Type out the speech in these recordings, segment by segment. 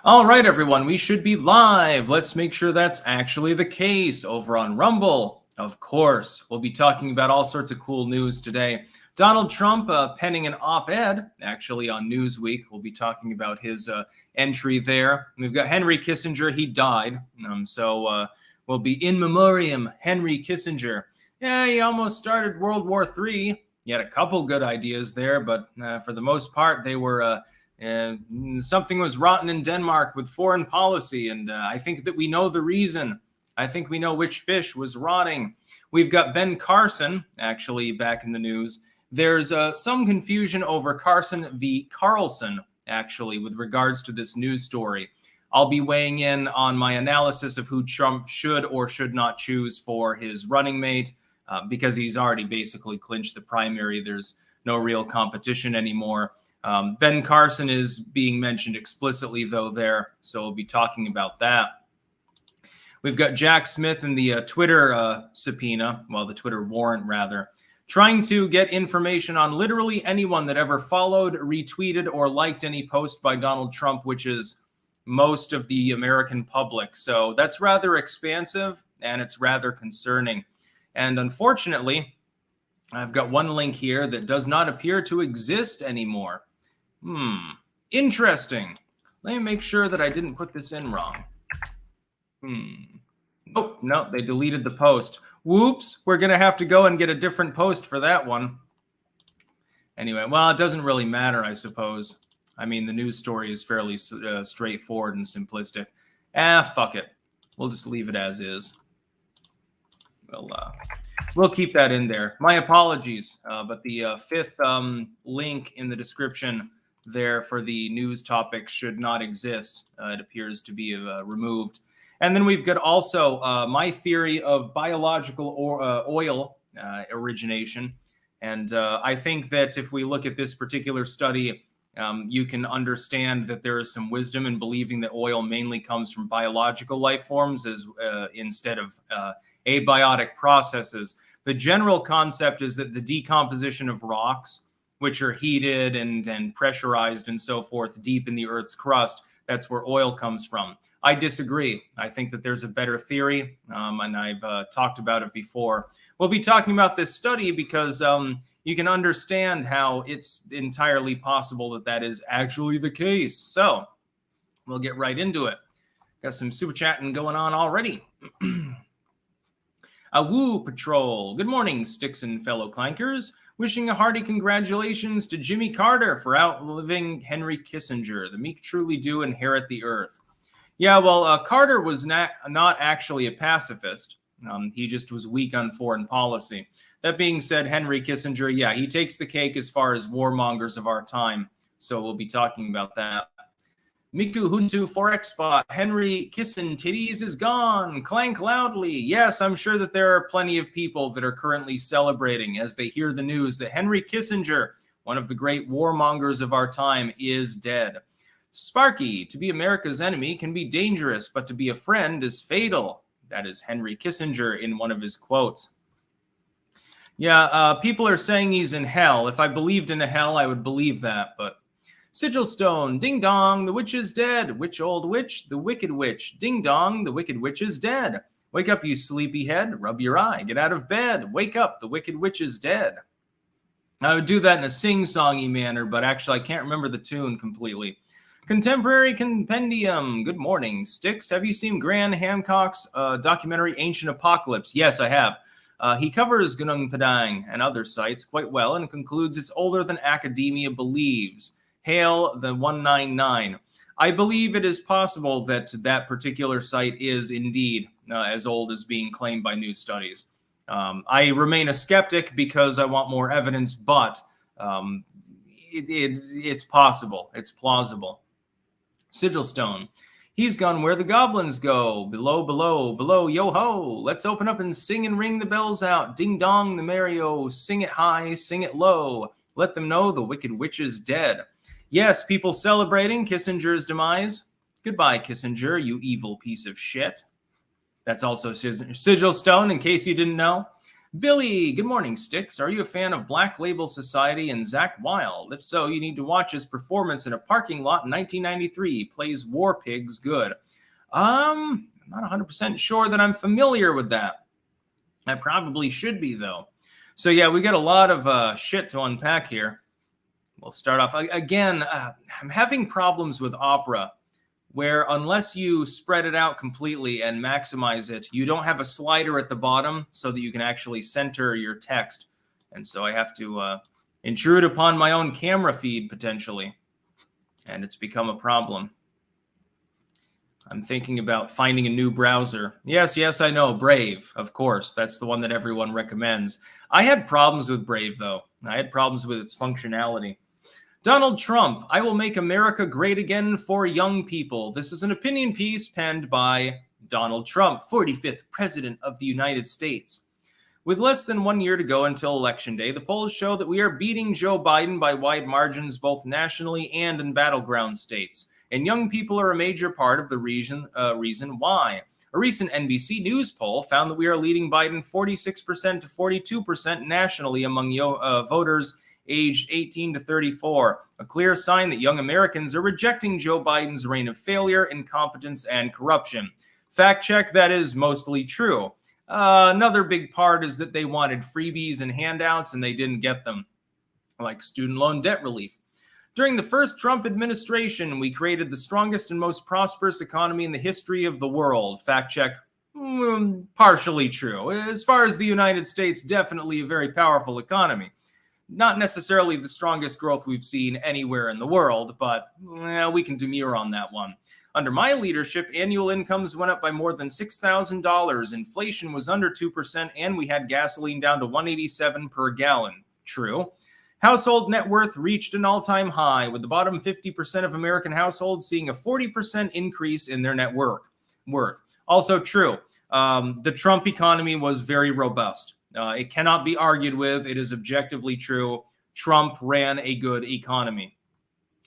All right, everyone, we should be live. Let's make sure that's actually the case over on Rumble. Of course, we'll be talking about all sorts of cool news today. Donald Trump penning an op-ed, actually on Newsweek. We'll be talking about his entry there. We've got Henry Kissinger. He died. So we'll be in memoriam Henry Kissinger. Yeah, he almost started World War III. He had a couple good ideas there, but for the most part, they were... something was rotten in Denmark with foreign policy, and I think that we know the reason. I think we know which fish was rotting. We've got Ben Carson, actually, back in the news. There's some confusion over Carson v. Carlson, actually, with regards to this news story. I'll be weighing in on my analysis of who Trump should or should not choose for his running mate, because he's already basically clinched the primary. There's no real competition anymore. Ben Carson is being mentioned explicitly, though, there, so we'll be talking about that. We've got Jack Smith in the Twitter subpoena, well, the Twitter warrant, rather, trying to get information on literally anyone that ever followed, retweeted, or liked any post by Donald Trump, which is most of the American public. So that's rather expansive, and it's rather concerning. And unfortunately, I've got one link here that does not appear to exist anymore. Interesting. Let me make sure that I didn't put this in wrong. Oh, no, they deleted the post. Whoops, we're going to have to go and get a different post for that one. Anyway, well, it doesn't really matter, I suppose. I mean, the news story is fairly straightforward and simplistic. Fuck it. We'll just leave it as is. We'll keep that in there. My apologies, but the fifth link in the description there for the news topic should not exist. It appears to be removed. And then we've got also my theory of biological oil origination. And I think that if we look at this particular study, you can understand that there is some wisdom in believing that oil mainly comes from biological life forms instead of abiotic processes. The general concept is that the decomposition of rocks, which are heated and pressurized and so forth deep in the Earth's crust, that's where oil comes from. I disagree. I think that there's a better theory, and I've talked about it before. We'll be talking about this study because you can understand how it's entirely possible that that is actually the case. So we'll get right into it. Got some super chatting going on already. Woo Patrol. Good morning, Sticks and fellow clankers. Wishing a hearty congratulations to Jimmy Carter for outliving Henry Kissinger. The meek truly do inherit the earth. Yeah, well, Carter was not actually a pacifist. He just was weak on foreign policy. That being said, Henry Kissinger, yeah, he takes the cake as far as warmongers of our time. So we'll be talking about that. Miku Huntu Forex Bot, Henry Kissin Titties is gone. Clank loudly. Yes, I'm sure that there are plenty of people that are currently celebrating as they hear the news that Henry Kissinger, one of the great warmongers of our time, is dead. Sparky, to be America's enemy can be dangerous, but to be a friend is fatal. That is Henry Kissinger in one of his quotes. Yeah, people are saying he's in hell. If I believed in a hell, I would believe that, but Sigil Stone, ding dong, the witch is dead. Witch old witch, the wicked witch. Ding dong, the wicked witch is dead. Wake up, you sleepyhead. Rub your eye. Get out of bed. Wake up, the wicked witch is dead. I would do that in a sing-songy manner, but actually I can't remember the tune completely. Contemporary Compendium. Good morning, Sticks. Have you seen Graham Hancock's documentary Ancient Apocalypse? Yes, I have. He covers Gunung Padang and other sites quite well and concludes it's older than academia believes. Hail the 199. I believe it is possible that that particular site is indeed as old as being claimed by new studies. I remain a skeptic because I want more evidence, but it's possible. It's plausible. Sigilstone. He's gone where the goblins go. Below, below, below, yo-ho. Let's open up and sing and ring the bells out. Ding-dong, the merry-o. Sing it high, sing it low. Let them know the wicked witch is dead. Yes, people celebrating Kissinger's demise. Goodbye, Kissinger, you evil piece of shit. That's also Sigil Stone, in case you didn't know. Billy, good morning, Sticks. Are you a fan of Black Label Society and Zach Wilde? If so, you need to watch his performance in a parking lot in 1993. Plays War Pigs good. I'm not 100% sure that I'm familiar with that. I probably should be, though. So, yeah, we got a lot of shit to unpack here. We'll start off. Again, I'm having problems with opera, where unless you spread it out completely and maximize it, you don't have a slider at the bottom so that you can actually center your text. And so I have to intrude upon my own camera feed, potentially. And it's become a problem. I'm thinking about finding a new browser. Yes, I know. Brave, of course. That's the one that everyone recommends. I had problems with Brave, though. I had problems with its functionality. Donald Trump, I will make America great again for young people. This is an opinion piece penned by Donald Trump, 45th President of the United States. With less than 1 year to go until Election Day, the polls show that we are beating Joe Biden by wide margins both nationally and in battleground states. And young people are a major part of the reason why. A recent NBC News poll found that we are leading Biden 46% to 42% nationally among voters aged 18 to 34, a clear sign that young Americans are rejecting Joe Biden's reign of failure, incompetence, and corruption. Fact check, that is mostly true. Another big part is that they wanted freebies and handouts, and they didn't get them, like student loan debt relief. During the first Trump administration, we created the strongest and most prosperous economy in the history of the world. Fact check, partially true. As far as the United States, definitely a very powerful economy. Not necessarily the strongest growth we've seen anywhere in the world, but we can demur on that one. Under my leadership, annual incomes went up by more than $6,000. Inflation was under 2%, and we had gasoline down to $1.87 per gallon. True. Household net worth reached an all-time high, with the bottom 50% of American households seeing a 40% increase in their net worth. Also true. The Trump economy was very robust. It cannot be argued with. It is objectively true. Trump ran a good economy.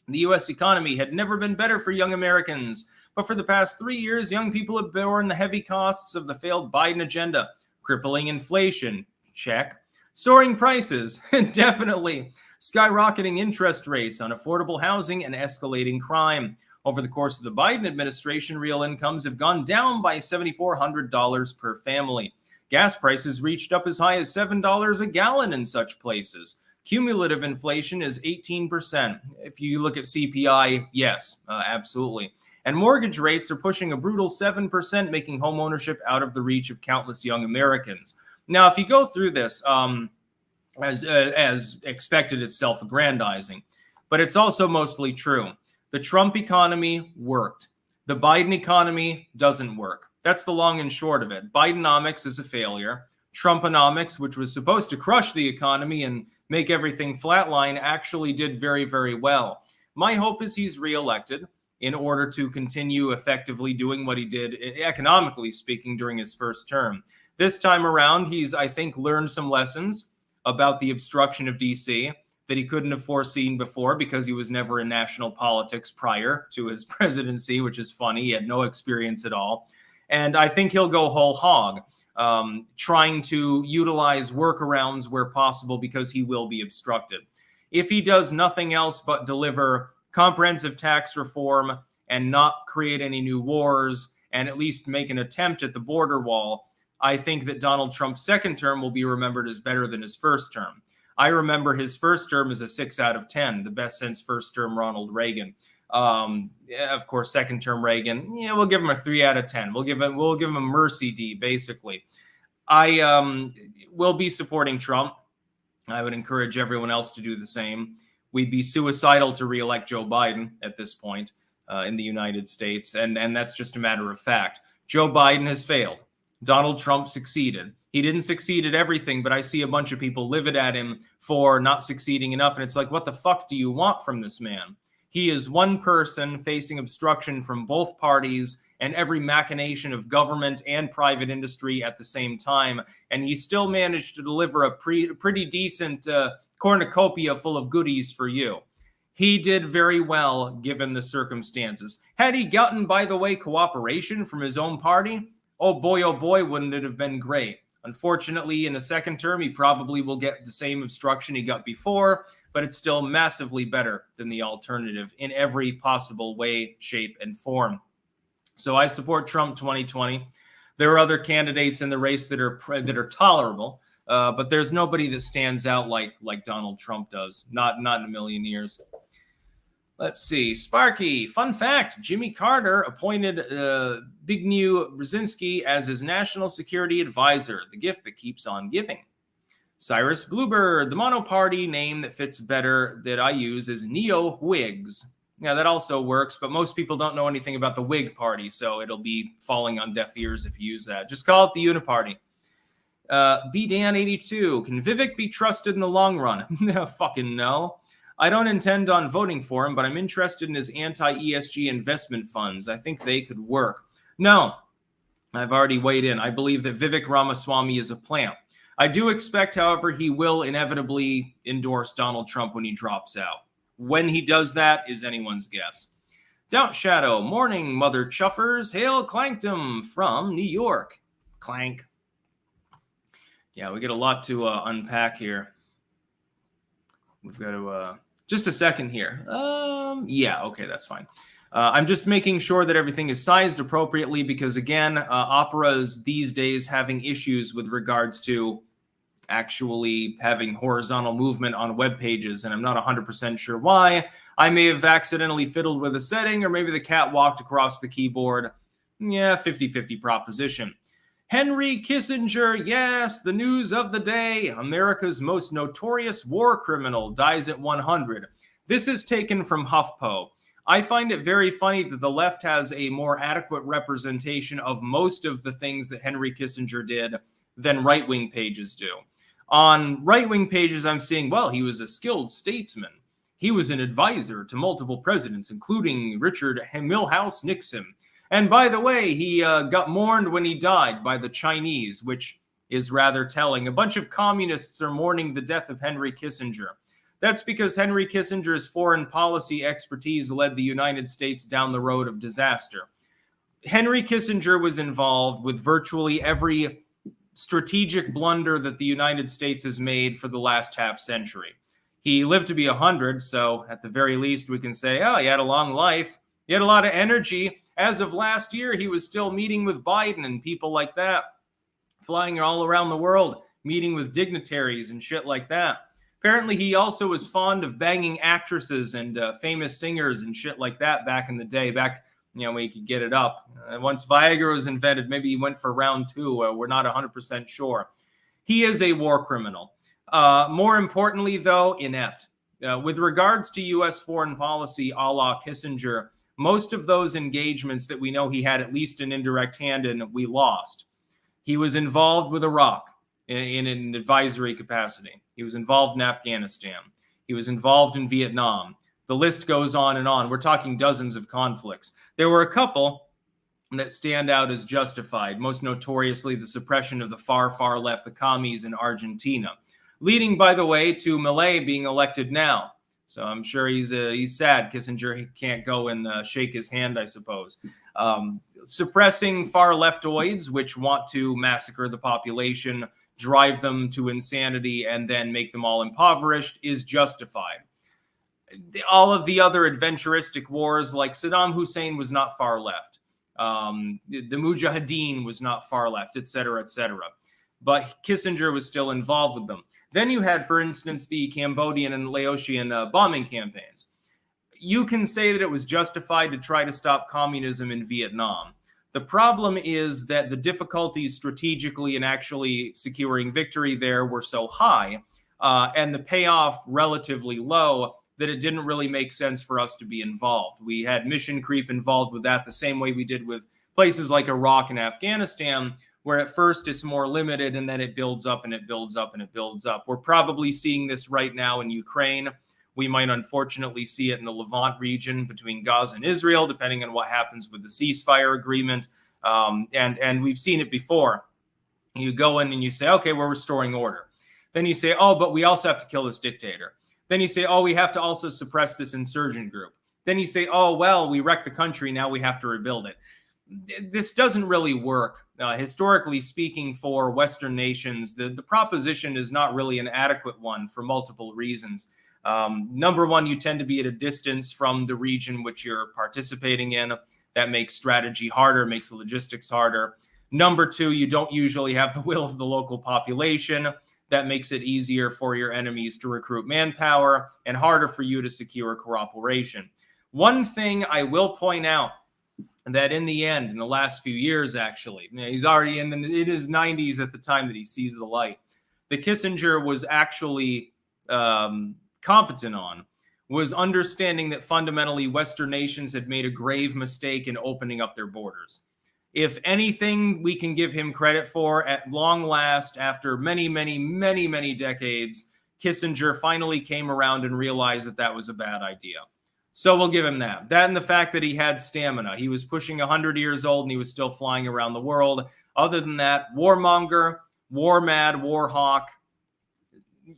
The U.S. economy had never been better for young Americans, but for the past 3 years, young people have borne the heavy costs of the failed Biden agenda. Crippling inflation, check. Soaring prices, definitely. Skyrocketing interest rates on affordable housing and escalating crime. Over the course of the Biden administration, real incomes have gone down by $7,400 per family. Gas prices reached up as high as $7 a gallon in such places. Cumulative inflation is 18%. If you look at CPI, yes, absolutely. And mortgage rates are pushing a brutal 7%, making homeownership out of the reach of countless young Americans. Now, if you go through this, as expected, it's self-aggrandizing, but it's also mostly true. The Trump economy worked. The Biden economy doesn't work. That's the long and short of it. Bidenomics is a failure. Trumponomics, which was supposed to crush the economy and make everything flatline, actually did very, very well. My hope is he's reelected in order to continue effectively doing what he did, economically speaking, during his first term. This time around, he's, I think, learned some lessons about the obstruction of D.C. that he couldn't have foreseen before because he was never in national politics prior to his presidency, which is funny. He had no experience at all. And I think he'll go whole hog, trying to utilize workarounds where possible because he will be obstructed. If he does nothing else but deliver comprehensive tax reform and not create any new wars and at least make an attempt at the border wall, I think that Donald Trump's second term will be remembered as better than his first term. I remember his first term as a 6 out of 10, the best since first term Ronald Reagan. Of course, second term Reagan, we'll give him a 3 out of 10. We'll give him a mercy D, basically. I will be supporting Trump. I would encourage everyone else to do the same. We'd be suicidal to reelect Joe Biden at this point in the United States, and that's just a matter of fact. Joe Biden has failed. Donald Trump succeeded. He didn't succeed at everything, but I see a bunch of people livid at him for not succeeding enough, and it's like, what the fuck do you want from this man? He is one person facing obstruction from both parties and every machination of government and private industry at the same time. And he still managed to deliver a pretty decent cornucopia full of goodies for you. He did very well given the circumstances. Had he gotten, by the way, cooperation from his own party, oh boy, wouldn't it have been great. Unfortunately, in the second term, he probably will get the same obstruction he got before, but it's still massively better than the alternative in every possible way, shape, and form. So I support Trump 2020. There are other candidates in the race that are tolerable, but there's nobody that stands out like Donald Trump does. Not in a million years. Let's see. Sparky, fun fact, Jimmy Carter appointed Zbigniew Brzezinski as his national security advisor, the gift that keeps on giving. Cyrus Bluebird, the monoparty name that fits better that I use is Neo-Whigs. Yeah, that also works, but most people don't know anything about the Whig Party, so it'll be falling on deaf ears if you use that. Just call it the Uniparty. BDan82, can Vivek be trusted in the long run? Fucking no. I don't intend on voting for him, but I'm interested in his anti-ESG investment funds. I think they could work. No, I've already weighed in. I believe that Vivek Ramaswamy is a plant. I do expect, however, he will inevitably endorse Donald Trump when he drops out. When he does that is anyone's guess. Doubt Shadow, morning, mother chuffers. Hail Clankdom from New York. Clank. Yeah, we get a lot to unpack here. We've got to... just a second here. Yeah, okay, that's fine. I'm just making sure that everything is sized appropriately because, again, opera is these days having issues with regards to actually having horizontal movement on web pages, and I'm not 100% sure why. I may have accidentally fiddled with a setting, or maybe the cat walked across the keyboard. Yeah, 50-50 proposition. Henry Kissinger, yes, the news of the day. America's most notorious war criminal dies at 100. This is taken from HuffPo. I find it very funny that the left has a more adequate representation of most of the things that Henry Kissinger did than right-wing pages do. On right-wing pages, I'm seeing, well, he was a skilled statesman. He was an advisor to multiple presidents, including Richard Milhouse Nixon. And by the way, he got mourned when he died by the Chinese, which is rather telling. A bunch of communists are mourning the death of Henry Kissinger. That's because Henry Kissinger's foreign policy expertise led the United States down the road of disaster. Henry Kissinger was involved with virtually every strategic blunder that the United States has made for the last half century. He lived to be 100, so at the very least we can say, oh, he had a long life. He had a lot of energy. As of last year, he was still meeting with Biden and people like that, flying all around the world, meeting with dignitaries and shit like that. Apparently, he also was fond of banging actresses and famous singers and shit like that back in the day, when he could get it up. Once Viagra was invented, maybe he went for round 2. We're not 100% sure. He is a war criminal. More importantly, though, inept. With regards to U.S. foreign policy a la Kissinger, most of those engagements that we know he had at least an indirect hand in, we lost. He was involved with Iraq in an advisory capacity. He was involved in Afghanistan. He was involved in Vietnam. The list goes on and on. We're talking dozens of conflicts. There were a couple that stand out as justified, most notoriously the suppression of the far, far left, the commies in Argentina, leading, by the way, to Milei being elected now. So I'm sure he's sad Kissinger can't go and shake his hand, I suppose. Suppressing far leftoids, which want to massacre the population, drive them to insanity, and then make them all impoverished, is justified. All of the other adventuristic wars, like Saddam Hussein was not far left. The Mujahideen was not far left, etc., etc. But Kissinger was still involved with them. Then you had, for instance, the Cambodian and Laotian bombing campaigns. You can say that it was justified to try to stop communism in Vietnam. The problem is that the difficulties strategically in actually securing victory there were so high, and the payoff relatively low, that it didn't really make sense for us to be involved. We had mission creep involved with that the same way we did with places like Iraq and Afghanistan, where at first it's more limited and then it builds up and it builds up and it builds up. We're probably seeing this right now in Ukraine. We might unfortunately see it in the Levant region between Gaza and Israel, depending on what happens with the ceasefire agreement. And we've seen it before. You go in and you say, okay, we're restoring order. Then you say, oh, but we also have to kill this dictator. Then you say, oh, we have to also suppress this insurgent group. Then you say, oh, well, we wrecked the country. Now we have to rebuild it. this doesn't really work. Historically speaking, for Western nations, the proposition is not really an adequate one for multiple reasons. Number one, you tend to be at a distance from the region which you're participating in. That makes strategy harder, makes the logistics harder. Number two, you don't usually have the will of the local population. That makes it easier for your enemies to recruit manpower and harder for you to secure cooperation. One thing I will point out, that in the end, in the last few years, actually, he's already in his 90s at the time that he sees the light, that Kissinger was actually competent on, was understanding that fundamentally Western nations had made a grave mistake in opening up their borders. If anything we can give him credit for, at long last, after many, many, many, many decades, Kissinger finally came around and realized that that was a bad idea. So we'll give him that. That and the fact that he had stamina. He was pushing 100 years old and he was still flying around the world. Other than that, warmonger, war mad, war hawk,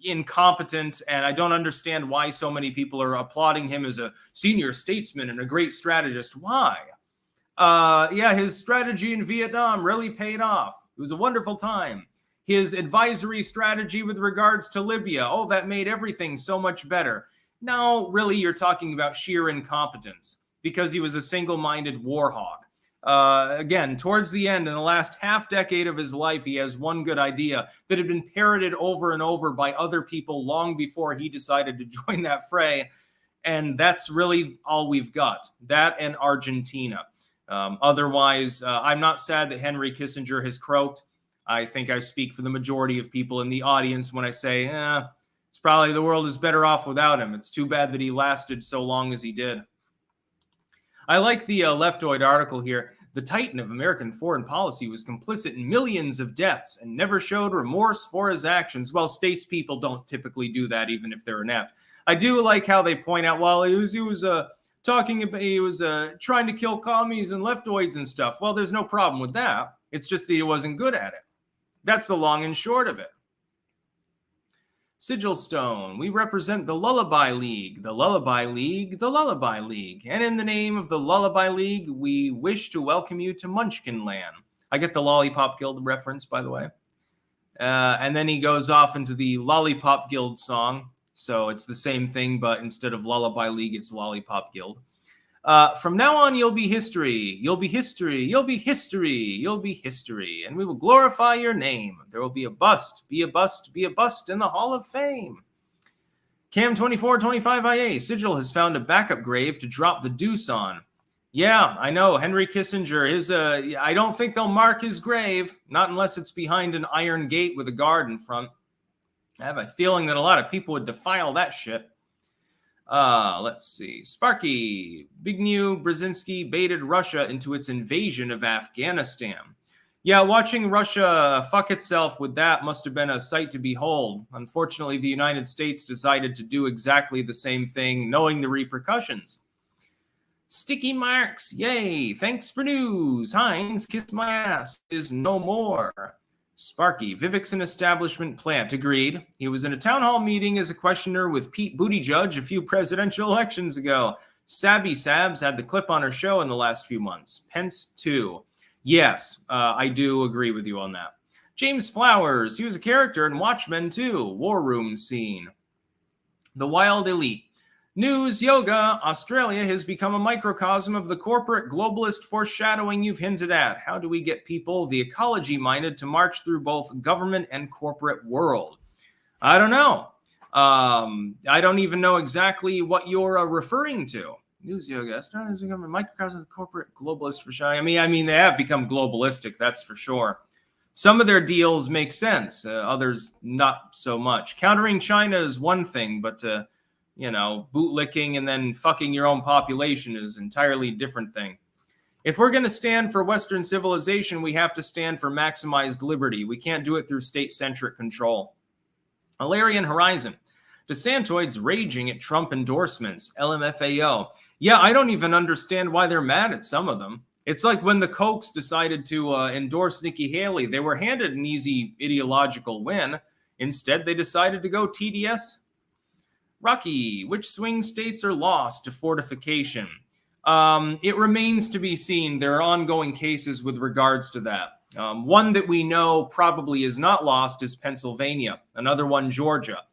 incompetent, and I don't understand why so many people are applauding him as a senior statesman and a great strategist. Why? Yeah, his strategy in Vietnam really paid off. It was a wonderful time. His advisory strategy with regards to Libya, oh, that made everything so much better. No, really, you're talking about sheer incompetence because he was a single-minded war hawk. Again, towards the end, in the last half decade of his life, he has one good idea that had been parroted over and over by other people long before he decided to join that fray. And that's really all we've got, that and Argentina. Otherwise, I'm not sad that Henry Kissinger has croaked. I think I speak for the majority of people in the audience when I say, it's probably the world is better off without him. It's too bad that he lasted so long as he did. I like the Leftoid article here. The titan of American foreign policy was complicit in millions of deaths and never showed remorse for his actions. Well, statespeople don't typically do that, even if they're inept. I do like how they point out, well, he was trying to kill commies and leftoids and stuff. Well, there's no problem with that. It's just that he wasn't good at it. That's the long and short of it. Sigil Stone, we represent the Lullaby League, the Lullaby League, the Lullaby League. And in the name of the Lullaby League, we wish to welcome you to Munchkin Land. I get the Lollipop Guild reference, by the way. And then he goes off into the Lollipop Guild song. So it's the same thing, but instead of Lullaby League, it's Lollipop Guild. From now on, you'll be history. You'll be history. You'll be history. You'll be history. And we will glorify your name. There will be a bust, be a bust, be a bust in the Hall of Fame. Cam 2425IA, Sigil has found a backup grave to drop the deuce on. Yeah, I know. Henry Kissinger I don't think they'll mark his grave, not unless it's behind an iron gate with a guard in front. I have a feeling that a lot of people would defile that shit. Let's see. Sparky, Bignew Brzezinski baited Russia into its invasion of Afghanistan. Yeah, watching Russia fuck itself with that must have been a sight to behold. Unfortunately, the United States decided to do exactly the same thing, knowing the repercussions. Sticky Marks, yay, thanks for news. Heinz, kiss my ass, is no more. Sparky, Vivek's an establishment plant. Agreed. He was in a town hall meeting as a questioner with Pete Buttigieg a few presidential elections ago. Sabby Sabs had the clip on her show in the last few months. Pence, too. Yes, I do agree with you on that. James Flowers, he was a character in Watchmen, too. War Room scene. The Wild Elite. News Yoga, Australia has become a microcosm of the corporate globalist foreshadowing you've hinted at. How do we get people, the ecology-minded, to march through both government and corporate world? I don't know. I don't even know exactly what you're referring to. News Yoga, Australia has become a microcosm of the corporate globalist foreshadowing. I mean, they have become globalistic, that's for sure. Some of their deals make sense. Others, not so much. Countering China is one thing, but bootlicking and then fucking your own population is an entirely different thing. If we're going to stand for Western civilization, we have to stand for maximized liberty. We can't do it through state-centric control. Alarian Horizon. DeSantoids raging at Trump endorsements. LMFAO. Yeah, I don't even understand why they're mad at some of them. It's like when the Kochs decided to endorse Nikki Haley. They were handed an easy ideological win. Instead, they decided to go TDS. Rocky, which swing states are lost to fortification? It remains to be seen. There are ongoing cases with regards to that. One that we know probably is not lost is Pennsylvania, another one, Georgia.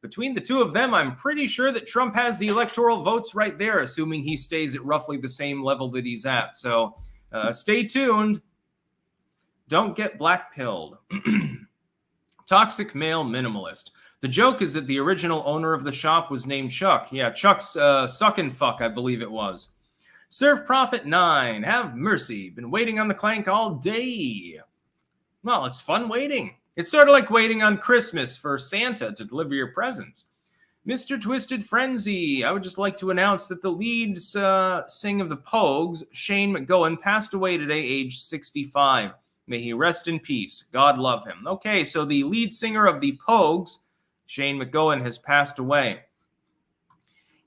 Between the two of them, I'm pretty sure that Trump has the electoral votes right there, assuming he stays at roughly the same level that he's at. So stay tuned. Don't get black-pilled. Toxic male minimalist. The joke is that the original owner of the shop was named Chuck. Yeah, Chuck's suck and fuck, I believe it was. Serve Prophet 9. Have mercy. Been waiting on the clank all day. Well, it's fun waiting. It's sort of like waiting on Christmas for Santa to deliver your presents. Mr. Twisted Frenzy. I would just like to announce that the lead singer of the Pogues, Shane McGowan, passed away today, age 65. May he rest in peace. God love him. Okay, so the lead singer of the Pogues, Shane McGowan, has passed away.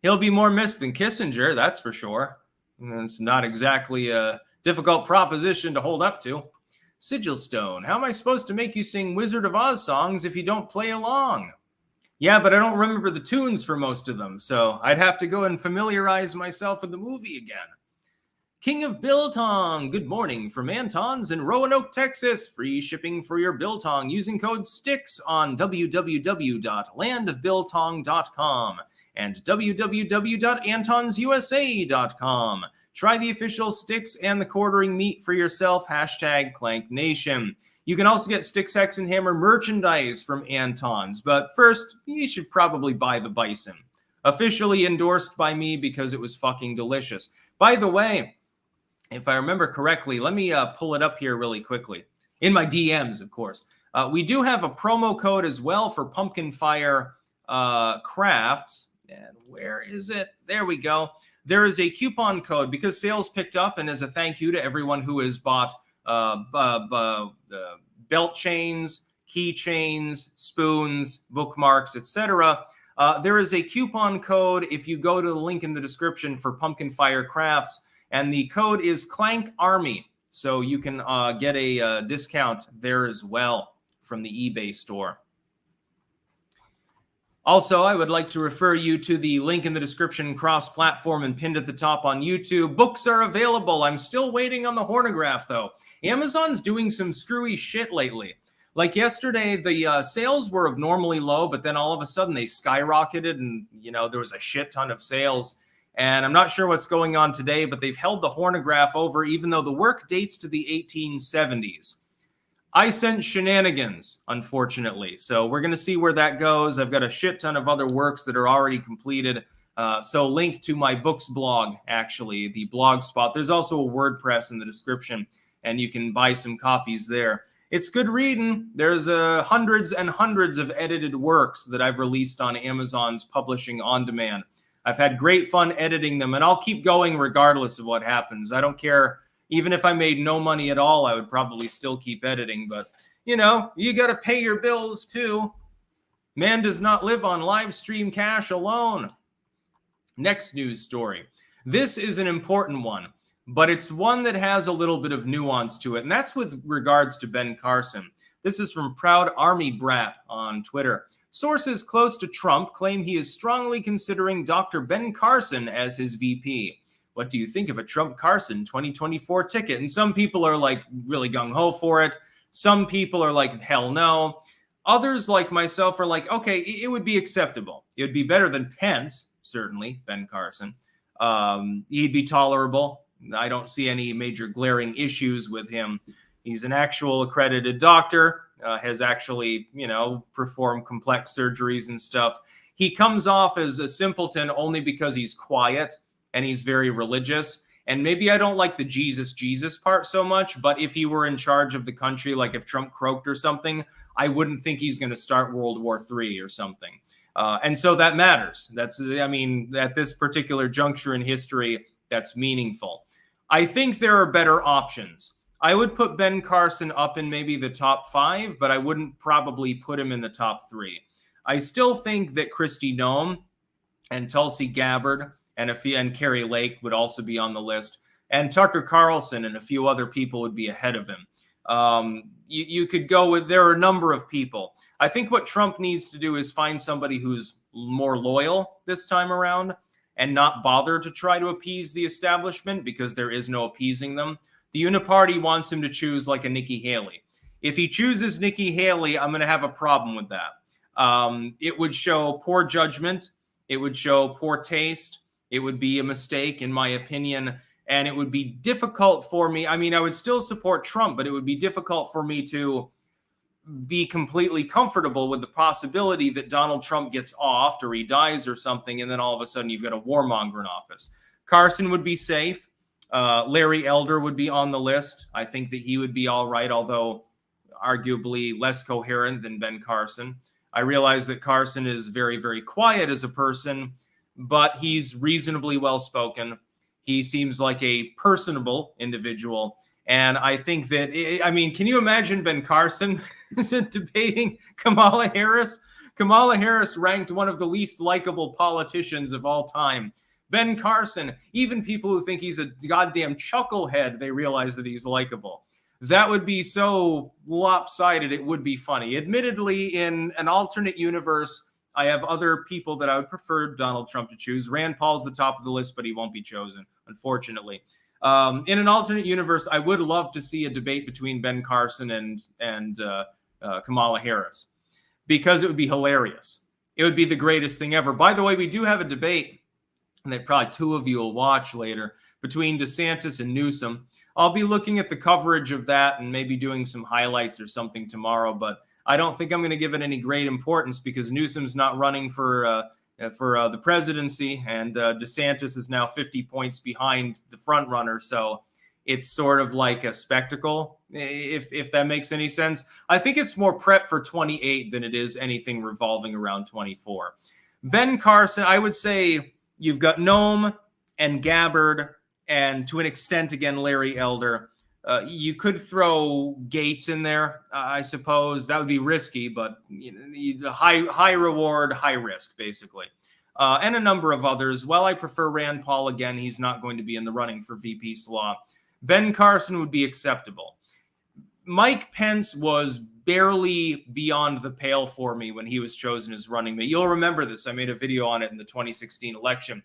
He'll be more missed than Kissinger, that's for sure. It's not exactly a difficult proposition to hold up to. Sigil Stone, how am I supposed to make you sing Wizard of Oz songs if you don't play along? Yeah, but I don't remember the tunes for most of them, so I'd have to go and familiarize myself with the movie again. King of Biltong, good morning from Antons in Roanoke, Texas. Free shipping for your Biltong using code STICKS on www.landofbiltong.com and www.antonsusa.com. Try the official sticks and the quartering meat for yourself. Hashtag Clank Nation. You can also get Sticks, Hex, and Hammer merchandise from Anton's. But first, you should probably buy the bison. Officially endorsed by me because it was fucking delicious. By the way, if I remember correctly, let me pull it up here really quickly. In my DMs, of course. We do have a promo code as well for Pumpkin Fire Crafts. And where is it? There we go. There is a coupon code because sales picked up, and as a thank you to everyone who has bought belt chains, keychains, spoons, bookmarks, etc. There is a coupon code if you go to the link in the description for Pumpkin Fire Crafts, and the code is Clank Army, so you can get a discount there as well from the eBay store. Also, I would like to refer you to the link in the description, cross-platform, and pinned at the top on YouTube. Books are available. I'm still waiting on the Hornograph, though. Amazon's doing some screwy shit lately. Like yesterday, the sales were abnormally low, but then all of a sudden they skyrocketed, and there was a shit ton of sales. And I'm not sure what's going on today, but they've held the Hornograph over, even though the work dates to the 1870s. I sent shenanigans, unfortunately. So we're going to see where that goes. I've got a shit ton of other works that are already completed. So link to my books blog, actually, the blog spot. There's also a WordPress in the description, and you can buy some copies there. It's good reading. There's hundreds and hundreds of edited works that I've released on Amazon's Publishing On Demand. I've had great fun editing them, and I'll keep going regardless of what happens. I don't care. Even if I made no money at all, I would probably still keep editing. But, you got to pay your bills, too. Man does not live on live stream cash alone. Next news story. This is an important one, but it's one that has a little bit of nuance to it, and that's with regards to Ben Carson. This is from Proud Army Brat on Twitter. Sources close to Trump claim he is strongly considering Dr. Ben Carson as his VP. What do you think of a Trump-Carson 2024 ticket? And some people are like really gung-ho for it. Some people are like, hell no. Others like myself are like, okay, it would be acceptable. It would be better than Pence, certainly, Ben Carson. He'd be tolerable. I don't see any major glaring issues with him. He's an actual accredited doctor, has actually, performed complex surgeries and stuff. He comes off as a simpleton only because he's quiet and he's very religious. And maybe I don't like the Jesus part so much, but if he were in charge of the country, like if Trump croaked or something, I wouldn't think he's going to start World War III or something. And so that matters. At this particular juncture in history, that's meaningful. I think there are better options. I would put Ben Carson up in maybe the top 5, but I wouldn't probably put him in the top 3. I still think that Kristi Noem and Tulsi Gabbard and Carrie Lake would also be on the list. And Tucker Carlson and a few other people would be ahead of him. You could go with, there are a number of people. I think what Trump needs to do is find somebody who's more loyal this time around and not bother to try to appease the establishment because there is no appeasing them. The Uniparty wants him to choose like a Nikki Haley. If he chooses Nikki Haley, I'm going to have a problem with that. It would show poor judgment. It would show poor taste. It would be a mistake, in my opinion. And it would be difficult for me. I mean, I would still support Trump, but it would be difficult for me to be completely comfortable with the possibility that Donald Trump gets offed or he dies or something, and then all of a sudden you've got a warmonger in office. Carson would be safe. Larry Elder would be on the list. I think that he would be all right, although arguably less coherent than Ben Carson. I realize that Carson is very, very quiet as a person, but he's reasonably well-spoken. He seems like a personable individual. And I think that, I mean, can you imagine Ben Carson debating Kamala Harris? Kamala Harris ranked one of the least likable politicians of all time. Ben Carson, even people who think he's a goddamn chucklehead, they realize that he's likable. That would be so lopsided, it would be funny. Admittedly, in an alternate universe, I have other people that I would prefer Donald Trump to choose. Rand Paul's the top of the list, but he won't be chosen, unfortunately. In an alternate universe, I would love to see a debate between Ben Carson and Kamala Harris, because it would be hilarious. It would be the greatest thing ever. By the way, we do have a debate that probably two of you will watch later between DeSantis and Newsom. I'll be looking at the coverage of that and maybe doing some highlights or something tomorrow, but I don't think I'm going to give it any great importance because Newsom's not running for the presidency, and DeSantis is now 50 points behind the front runner. So it's sort of like a spectacle, if that makes any sense. I think it's more prep for 28 than it is anything revolving around 24. Ben Carson, I would say you've got Noem and Gabbard, and to an extent, again, Larry Elder. You could throw Gates in there, I suppose. That would be risky, but high reward, high risk, basically. And a number of others. While I prefer Rand Paul, again, he's not going to be in the running for VP Slaw. Ben Carson would be acceptable. Mike Pence was barely beyond the pale for me when he was chosen as running mate. You'll remember this. I made a video on it in the 2016 election.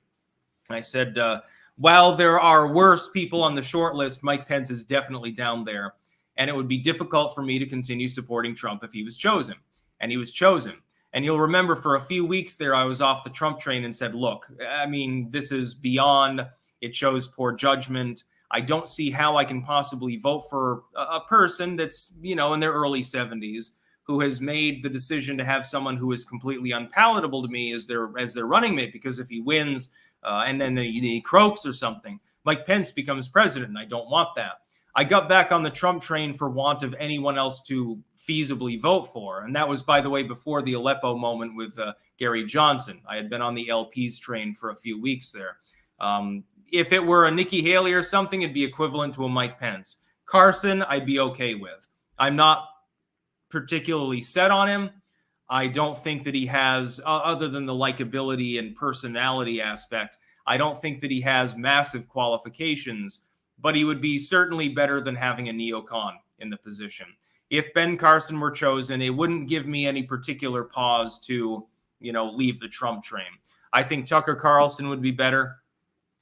I said, while there are worse people on the short list, Mike Pence is definitely down there. And it would be difficult for me to continue supporting Trump if he was chosen. And he was chosen. And you'll remember for a few weeks there, I was off the Trump train and said, look, I mean, this is beyond. It shows poor judgment. I don't see how I can possibly vote for a person that's, in their early 70s who has made the decision to have someone who is completely unpalatable to me as their running mate, because if he wins, and then he croaks or something, Mike Pence becomes president, and I don't want that. I got back on the Trump train for want of anyone else to feasibly vote for. And that was, by the way, before the Aleppo moment with Gary Johnson. I had been on the LP's train for a few weeks there. If it were a Nikki Haley or something, it'd be equivalent to a Mike Pence. Carson, I'd be okay with. I'm not particularly set on him. I don't think that he has, other than the likability and personality aspect, I don't think that he has massive qualifications, but he would be certainly better than having a neocon in the position. If Ben Carson were chosen, it wouldn't give me any particular pause to, leave the Trump train. I think Tucker Carlson would be better.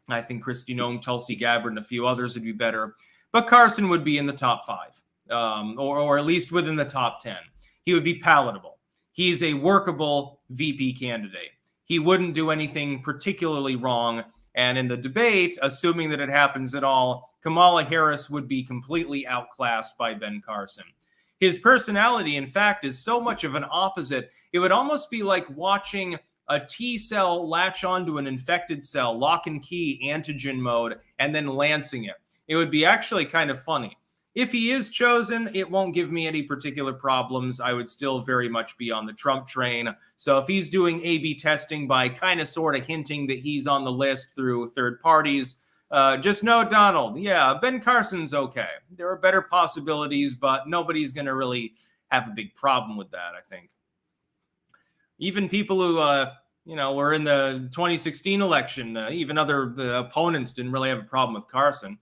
I think Kristi Noem, Tulsi Gabbard, and a few others would be better. But Carson would be in the top 5, or at least within the top 10. He would be palatable. He's a workable VP candidate. He wouldn't do anything particularly wrong. And in the debate, assuming that it happens at all, Kamala Harris would be completely outclassed by Ben Carson. His personality, in fact, is so much of an opposite. It would almost be like watching a T cell latch onto an infected cell, lock and key, antigen mode, and then lancing it. It would be actually kind of funny. If he is chosen, it won't give me any particular problems. I would still very much be on the Trump train. So if he's doing A/B testing by kind of sort of hinting that he's on the list through third parties, just know, Donald, yeah, Ben Carson's okay. There are better possibilities, but nobody's going to really have a big problem with that, I think. Even people who, were in the 2016 election, even other opponents didn't really have a problem with Carson.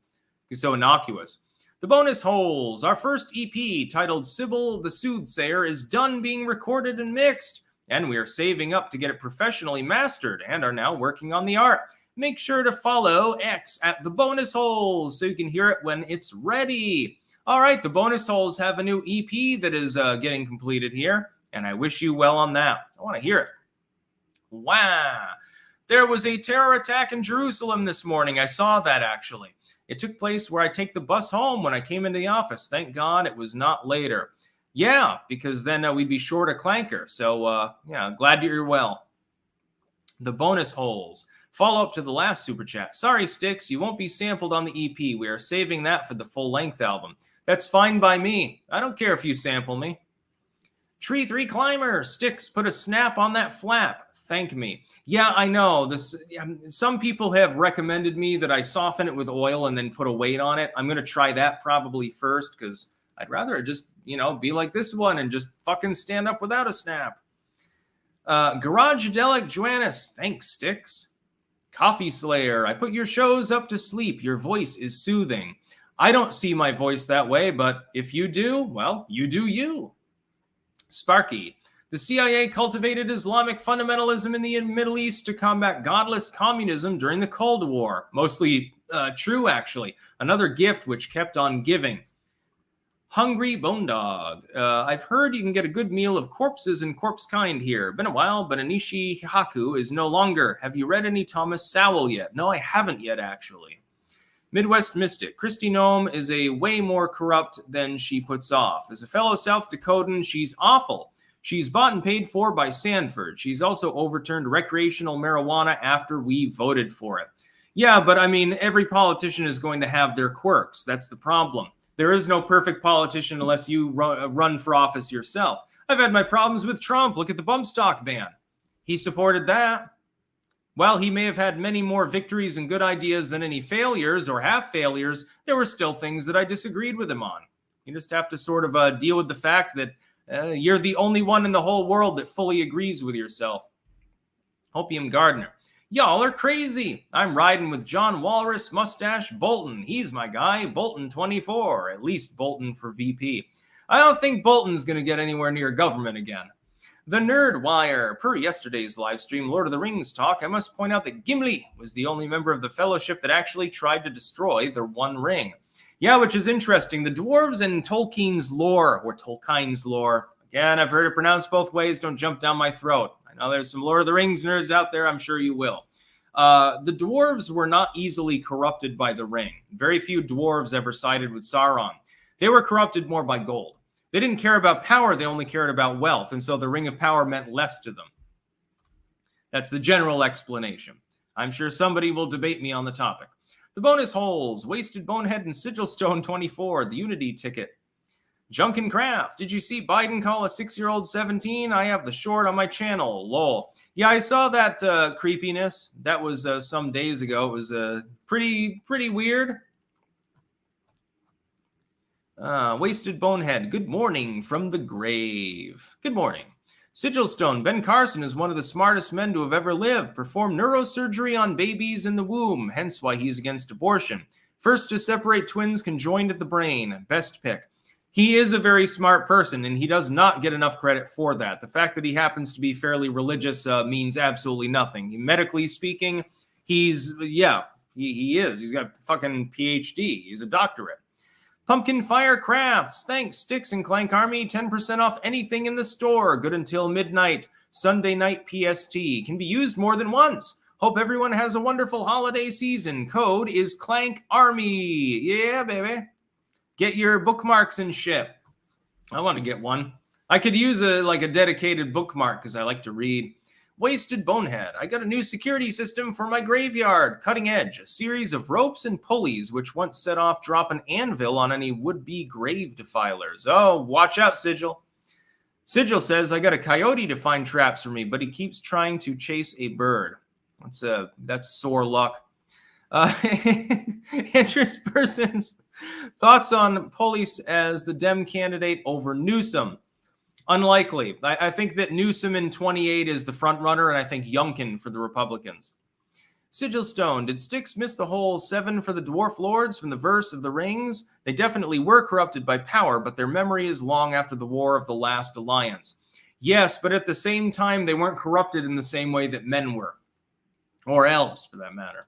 He's so innocuous. The bonus holes. Our first EP, titled Sybil the Soothsayer, is done being recorded and mixed, and we are saving up to get it professionally mastered and are now working on the art. make sure to follow X at the bonus holes so you can hear it when it's ready. All right, the bonus holes have a new EP that is getting completed here, and I wish you well on that. I want to hear it. Wow. There was a terror attack in Jerusalem this morning. I saw that, actually. It took place where I take the bus home when I came into the office. Thank God it was not later. Yeah, because then we'd be short a clanker. So, yeah, glad you're well. The bonus holes. Follow up to the last super chat. Sorry, Sticks, you won't be sampled on the EP. We are saving that for the full-length album. That's fine by me. I don't care if you sample me. Tree 3 Climber. Sticks, put a snap on that flap. Thank me. Yeah, I know. Some people have recommended me that I soften it with oil and then put a weight on it. I'm going to try that probably first because I'd rather just, be like this one and just fucking stand up without a snap. Garage-adelic Joannis. Thanks, Sticks. Coffee Slayer. I put your shows up to sleep. Your voice is soothing. I don't see my voice that way, but if you do, well, you do you. Sparky. The CIA cultivated Islamic fundamentalism in the Middle East to combat godless communism during the Cold War. Mostly true, actually. Another gift which kept on giving. Hungry Bone Dog. I've heard you can get a good meal of corpses and corpse kind here. Been a while, but Anishi Haku is no longer. Have you read any Thomas Sowell yet? No, I haven't yet, actually. Midwest Mystic. Christy Nome is a way more corrupt than she puts off. As a fellow South Dakotan, she's awful. She's bought and paid for by Sanford. She's also overturned recreational marijuana after we voted for it. Yeah, but I mean, every politician is going to have their quirks. That's the problem. There is no perfect politician unless you run for office yourself. I've had my problems with Trump. Look at the bump stock ban. He supported that. While he may have had many more victories and good ideas than any failures or half failures, there were still things that I disagreed with him on. You just have to sort of deal with the fact that you're the only one in the whole world that fully agrees with yourself. Opium Gardener. Y'all are crazy. I'm riding with John Walrus Mustache Bolton. He's my guy, Bolton 24, at least Bolton for VP. I don't think Bolton's going to get anywhere near government again. The Nerd Wire. Per yesterday's live stream Lord of the Rings talk, I must point out that Gimli was the only member of the Fellowship that actually tried to destroy the One Ring. Yeah, which is interesting. The dwarves and Tolkien's lore, or Tolkien's lore. Again, I've heard it pronounced both ways. Don't jump down my throat. I know there's some Lord of the Rings nerds out there. I'm sure you will. The dwarves were not easily corrupted by the ring. Very few dwarves ever sided with Sauron. They were corrupted more by gold. They didn't care about power. They only cared about wealth. And so the Ring of Power meant less to them. That's the general explanation. I'm sure somebody will debate me on the topic. The bonus holes. Wasted Bonehead and Sigilstone 24. The Unity ticket. Junk and Craft. Did you see Biden call a 6-year-old 17? I have the short on my channel. Lol. Yeah, I saw that creepiness. That was some days ago. It was pretty weird. Wasted Bonehead. Good morning from the grave. Good morning. Sigilstone. Ben Carson is one of the smartest men to have ever lived. Performed neurosurgery on babies in the womb. Hence why he's against abortion. First to separate twins conjoined at the brain. Best pick. He is a very smart person, and he does not get enough credit for that. The fact that he happens to be fairly religious means absolutely nothing. Medically speaking, he is. He's got a fucking PhD. He's a doctorate. Pumpkin Fire Crafts. Thanks, Sticks and Clank Army. 10% off anything in the store. Good until midnight. Sunday night PST. Can be used more than once. Hope everyone has a wonderful holiday season. Code is Clank Army. Yeah, baby. Get your bookmarks and shit. I want to get one. I could use a dedicated bookmark because I like to read. Wasted Bonehead. I got a new security system for my graveyard. Cutting edge. A series of ropes and pulleys which once set off drop an anvil on any would-be grave defilers. Oh, watch out, Sigil. Sigil says, I got a coyote to find traps for me, but he keeps trying to chase a bird. That's sore luck. Interest persons. Thoughts on Polis as the Dem candidate over Newsom? Unlikely. I think that Newsom in 28 is the front runner, and I think Youngkin for the Republicans. Sigilstone. Did Styx miss the whole 7 for the Dwarf Lords from the verse of the Rings? They definitely were corrupted by power, but their memory is long after the War of the Last Alliance. Yes, but at the same time, they weren't corrupted in the same way that men were. or elves for that matter.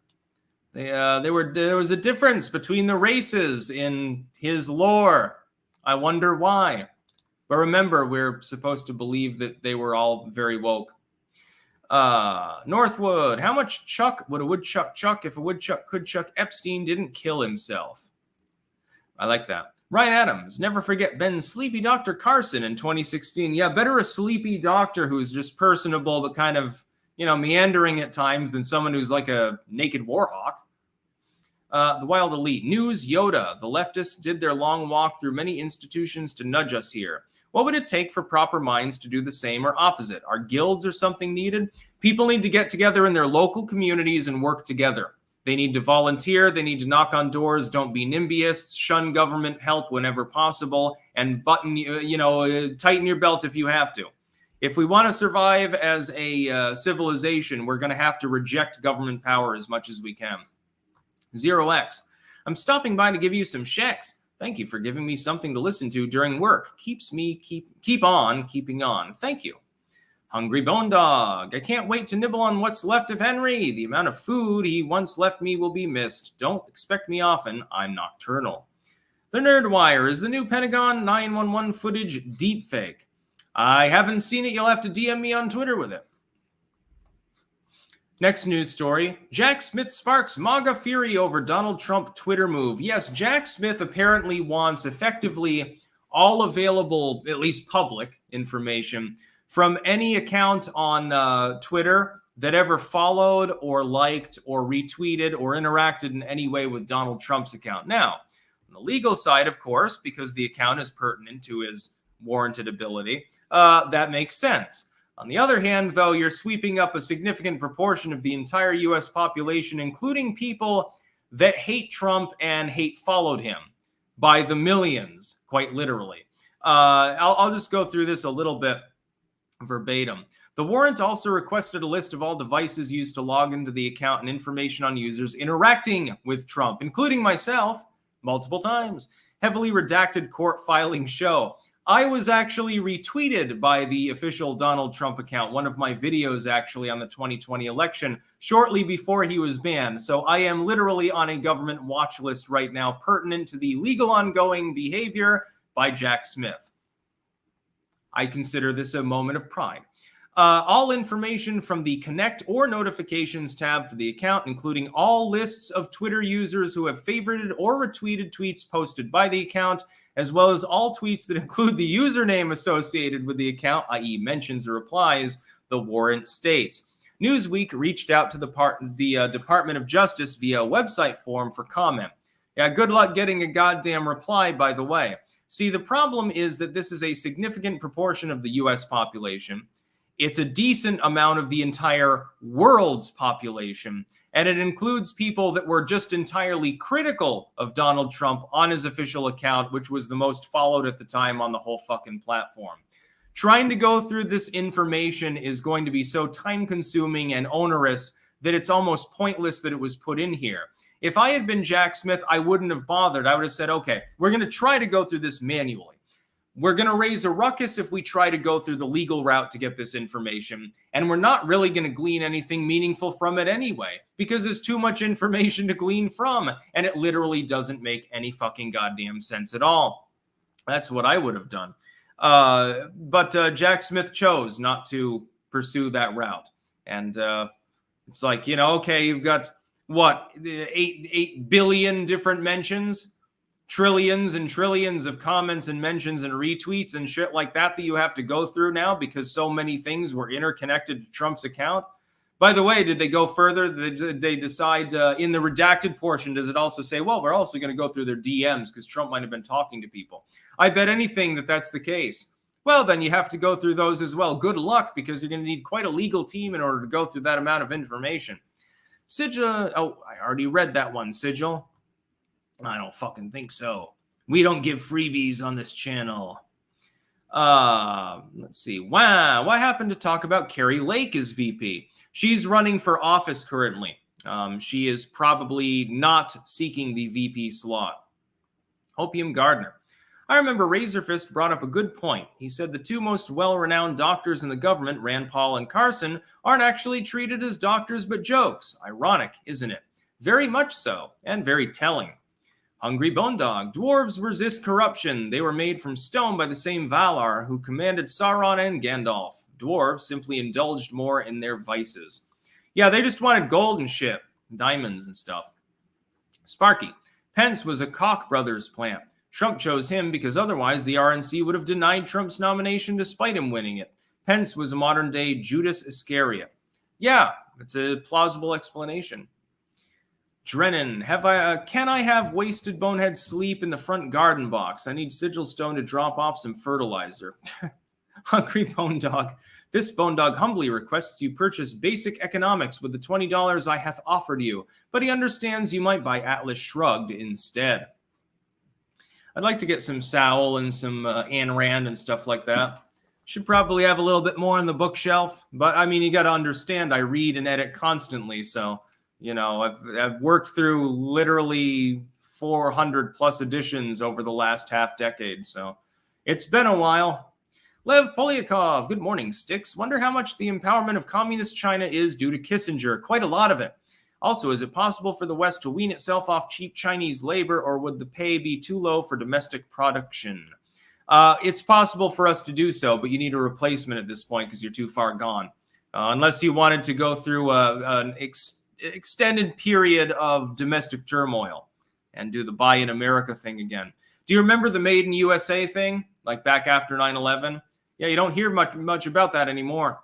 There was a difference between the races in his lore. I wonder why. But remember, we're supposed to believe that they were all very woke. Northwood, how much chuck would a woodchuck chuck if a woodchuck could chuck Epstein didn't kill himself? I like that. Ryan Adams, never forget Ben's sleepy Dr. Carson in 2016. Yeah, better a sleepy doctor who's just personable but kind of, meandering at times than someone who's like a naked warhawk. The Wild Elite. News Yoda. The leftists did their long walk through many institutions to nudge us here. What would it take for proper minds to do the same or opposite? Are guilds or something needed? People need to get together in their local communities and work together. They need to volunteer. They need to knock on doors. Don't be NIMBYists. Shun government help whenever possible. And tighten your belt if you have to. If we want to survive as a civilization, we're going to have to reject government power as much as we can. 0x. I'm stopping by to give you some checks. Thank you for giving me something to listen to during work. Keeps me keep on keeping on. Thank you. Hungry Bone Dog. I can't wait to nibble on what's left of Henry. The amount of food he once left me will be missed. Don't expect me often. I'm nocturnal. The Nerdwire. Is the new Pentagon 911 footage deepfake? I haven't seen it. You'll have to DM me on Twitter with it. Next news story. Jack Smith sparks MAGA fury over Donald Trump Twitter move. Yes, Jack Smith apparently wants effectively all available, at least public information from any account on Twitter that ever followed or liked or retweeted or interacted in any way with Donald Trump's account. Now, on the legal side, of course, because the account is pertinent to his warranted ability, that makes sense. On the other hand, though, you're sweeping up a significant proportion of the entire U.S. population, including people that hate Trump and hate followed him by the millions, quite literally. I'll just go through this a little bit verbatim. The warrant also requested a list of all devices used to log into the account and information on users interacting with Trump, including myself, multiple times. Heavily redacted court filings show. I was actually retweeted by the official Donald Trump account, one of my videos actually on the 2020 election, shortly before he was banned. So I am literally on a government watch list right now, pertinent to the legal ongoing behavior by Jack Smith. I consider this a moment of pride. All information from the Connect or Notifications tab for the account, including all lists of Twitter users who have favorited or retweeted tweets posted by the account, as well as all tweets that include the username associated with the account, i.e. mentions or replies, the warrant states. Newsweek reached out to the Department of Justice via a website form for comment. Yeah, good luck getting a goddamn reply, by the way. See, the problem is that this is a significant proportion of the U.S. population. It's a decent amount of the entire world's population, and it includes people that were just entirely critical of Donald Trump on his official account, which was the most followed at the time on the whole fucking platform. Trying to go through this information is going to be so time-consuming and onerous that it's almost pointless that it was put in here. If I had been Jack Smith, I wouldn't have bothered. I would have said, okay, we're going to try to go through this manually. We're going to raise a ruckus if we try to go through the legal route to get this information. And we're not really going to glean anything meaningful from it anyway, because there's too much information to glean from. And it literally doesn't make any fucking goddamn sense at all. That's what I would have done. But Jack Smith chose not to pursue that route. And it's like, okay, you've got, what, 8 billion different mentions? Trillions and trillions of comments and mentions and retweets and shit like that you have to go through now because so many things were interconnected to Trump's account. By the way, did they go further? Did they decide in the redacted portion, does it also say, well, we're also going to go through their DMs because Trump might have been talking to people? I bet anything that that's the case. Well, then you have to go through those as well. Good luck, because you're going to need quite a legal team in order to go through that amount of information. Sigil, oh, I already read that one, Sigil. I don't fucking think so. We don't give freebies on this channel. Let's see. Wow. What happened to talk about Carrie Lake as VP? She's running for office currently. She is probably not seeking the VP slot. Opium Gardner. I remember Razorfist brought up a good point. He said the two most well-renowned doctors in the government, Rand Paul and Carson, aren't actually treated as doctors but jokes. Ironic, isn't it? Very much so, and very telling. Hungry Bone Dog. Dwarves resist corruption. They were made from stone by the same Valar who commanded Sauron and Gandalf. Dwarves simply indulged more in their vices. Yeah, they just wanted gold and shit. Diamonds and stuff. Sparky. Pence was a Koch brothers plant. Trump chose him because otherwise the RNC would have denied Trump's nomination despite him winning it. Pence was a modern-day Judas Iscariot. Yeah, it's a plausible explanation. Drennan, can I have wasted bonehead sleep in the front garden box? I need Sigil Stone to drop off some fertilizer. Hungry Bone Dog. This Bone Dog humbly requests you purchase basic economics with the $20 I hath offered you, but he understands you might buy Atlas Shrugged instead. I'd like to get some Sowell and some Ayn Rand and stuff like that. Should probably have a little bit more on the bookshelf, but I mean, you got to understand, I read and edit constantly, so... You know, I've worked through literally 400 plus editions over the last half decade, so it's been a while. Lev Polyakov, good morning, Sticks. Wonder how much the empowerment of communist China is due to Kissinger. Quite a lot of it. Also, is it possible for the West to wean itself off cheap Chinese labor, or would the pay be too low for domestic production? It's possible for us to do so, but you need a replacement at this point because you're too far gone. Unless you wanted to go through an extended period of domestic turmoil and do the buy in America thing again. Do you remember the Made in USA thing, like back after 9/11? Yeah, you don't hear much about that anymore.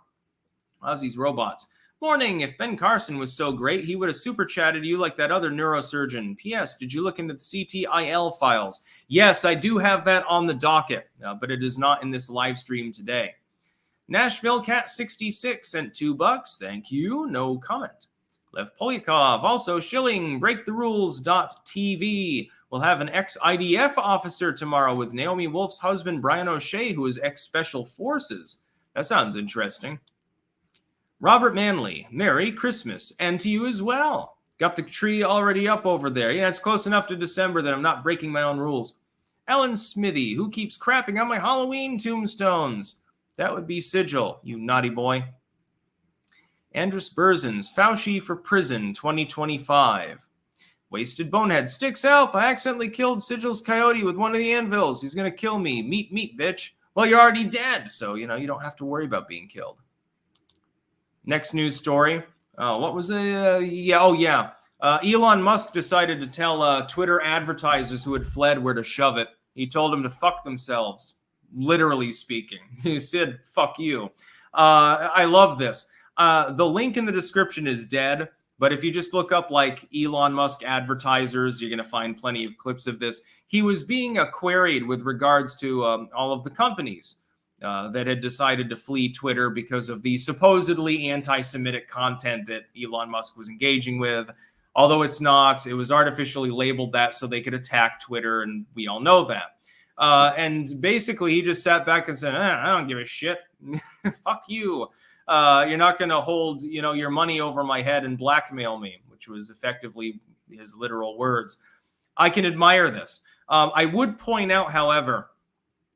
How's these robots? Morning. If Ben Carson was so great, he would have super chatted you like that other neurosurgeon. P.S. Did you look into the CTIL files? Yes, I do have that on the docket, but it is not in this live stream today. Nashville Cat 66 sent $2. Thank you. No comment. Lev Polyakov, also shilling, breaktherules.tv. We'll have an ex-IDF officer tomorrow with Naomi Wolf's husband, Brian O'Shea, who is ex-Special Forces. That sounds interesting. Robert Manley, Merry Christmas, and to you as well. Got the tree already up over there. Yeah, it's close enough to December that I'm not breaking my own rules. Ellen Smithy, who keeps crapping on my Halloween tombstones? That would be Sigil, you naughty boy. Andrus Burzins, Fauci for prison 2025. Wasted Bonehead, Sticks help. I accidentally killed Sigil's coyote with one of the anvils. He's going to kill me. Meat, bitch. Well, you're already dead, so, you don't have to worry about being killed. Next news story. What was it? Elon Musk decided to tell Twitter advertisers who had fled where to shove it. He told them to fuck themselves, literally speaking. He said, fuck you. I love this. The link in the description is dead, but if you just look up like Elon Musk advertisers, you're going to find plenty of clips of this. He was being queried with regards to all of the companies that had decided to flee Twitter because of the supposedly anti-Semitic content that Elon Musk was engaging with. Although it's not, it was artificially labeled that so they could attack Twitter, and we all know that. And basically, he just sat back and said, I don't give a shit. Fuck you. You're not going to hold, your money over my head and blackmail me, which was effectively his literal words. I can admire this. I would point out, however,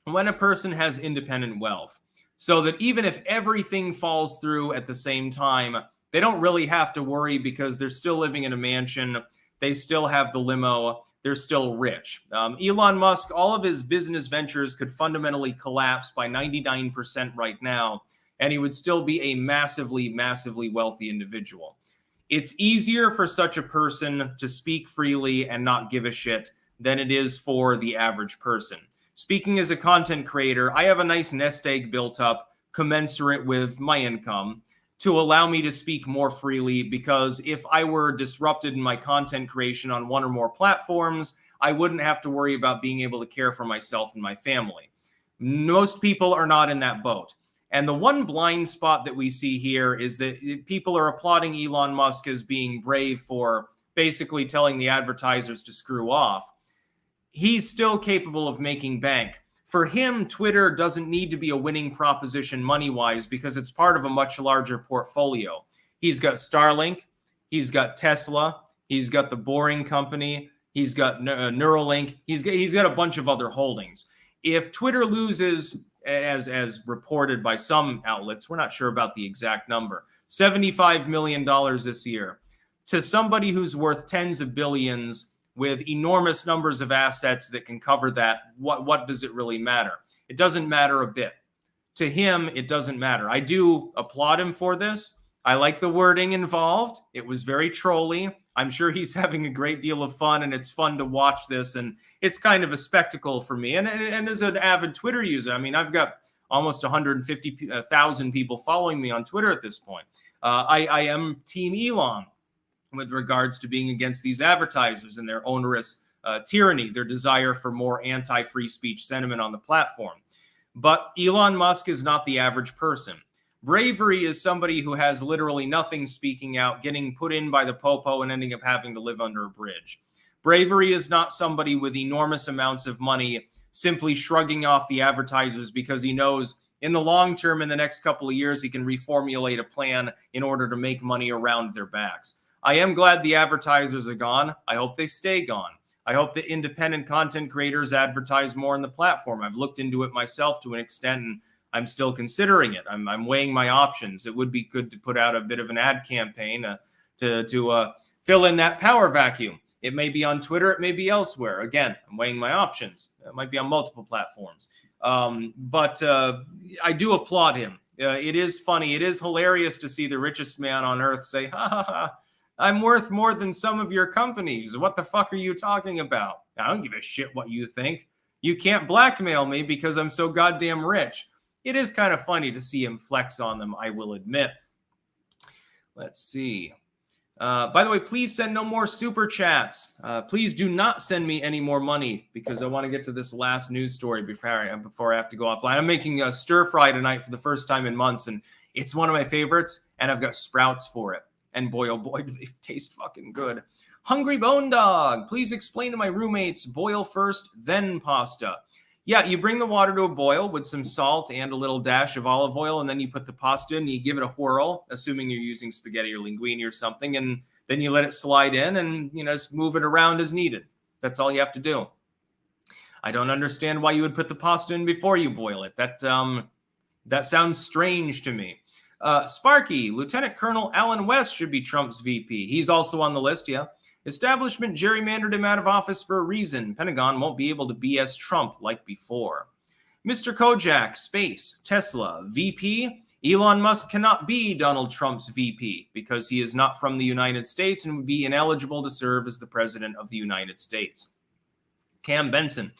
when a person has independent wealth, so that even if everything falls through at the same time, they don't really have to worry because they're still living in a mansion. They still have the limo. They're still rich. Elon Musk, all of his business ventures could fundamentally collapse by 99% right now, and he would still be a massively, massively wealthy individual. It's easier for such a person to speak freely and not give a shit than it is for the average person. Speaking as a content creator, I have a nice nest egg built up commensurate with my income to allow me to speak more freely, because if I were disrupted in my content creation on one or more platforms, I wouldn't have to worry about being able to care for myself and my family. Most people are not in that boat. And the one blind spot that we see here is that people are applauding Elon Musk as being brave for basically telling the advertisers to screw off. He's still capable of making bank. For him, Twitter doesn't need to be a winning proposition money-wise because it's part of a much larger portfolio. He's got Starlink, he's got Tesla, he's got the Boring Company, he's got Neuralink, he's got a bunch of other holdings. if Twitter loses, as reported by some outlets, we're not sure about the exact number, $75 million this year, to somebody who's worth tens of billions with enormous numbers of assets that can cover that, what does it really matter? It doesn't matter a bit. To him, it doesn't matter. I do applaud him for this. I like the wording involved. It was very trolly. I'm sure he's having a great deal of fun, and it's fun to watch this, and it's kind of a spectacle for me. And as an avid Twitter user, I mean, I've got almost 150,000 people following me on Twitter at this point. I am Team Elon with regards to being against these advertisers and their onerous tyranny, their desire for more anti-free speech sentiment on the platform. But Elon Musk is not the average person. Bravery is somebody who has literally nothing speaking out, getting put in by the popo and ending up having to live under a bridge. Bravery is not somebody with enormous amounts of money simply shrugging off the advertisers because he knows in the long term, in the next couple of years, he can reformulate a plan in order to make money around their backs. I am glad the advertisers are gone. I hope they stay gone. I hope that independent content creators advertise more on the platform. I've looked into it myself to an extent, and I'm still considering it. I'm weighing my options. It would be good to put out a bit of an ad campaign to fill in that power vacuum. It may be on Twitter. It may be elsewhere. Again, I'm weighing my options. It might be on multiple platforms. But I do applaud him. It is funny. It is hilarious to see the richest man on earth say, ha, ha, ha, I'm worth more than some of your companies. What the fuck are you talking about? I don't give a shit what you think. You can't blackmail me because I'm so goddamn rich. It is kind of funny to see him flex on them, I will admit. Let's see. By the way, please send no more super chats. Please do not send me any more money because I want to get to this last news story before I have to go offline. I'm making a stir fry tonight for the first time in months, and it's one of my favorites, and I've got sprouts for it. And boy, oh boy, do they taste fucking good. Hungry Bone Dog, please explain to my roommates, boil first, then pasta. Yeah, you bring the water to a boil with some salt and a little dash of olive oil, and then you put the pasta in and you give it a whirl, assuming you're using spaghetti or linguine or something, and then you let it slide in and, just move it around as needed. That's all you have to do. I don't understand why you would put the pasta in before you boil it. That sounds strange to me. Sparky, Lieutenant Colonel Alan West should be Trump's VP. He's also on the list, yeah. Establishment gerrymandered him out of office for a reason. Pentagon won't be able to BS Trump like before. Mr. Kojak, Space, Tesla, VP. Elon Musk cannot be Donald Trump's VP because he is not from the United States and would be ineligible to serve as the president of the United States. Cam Benson.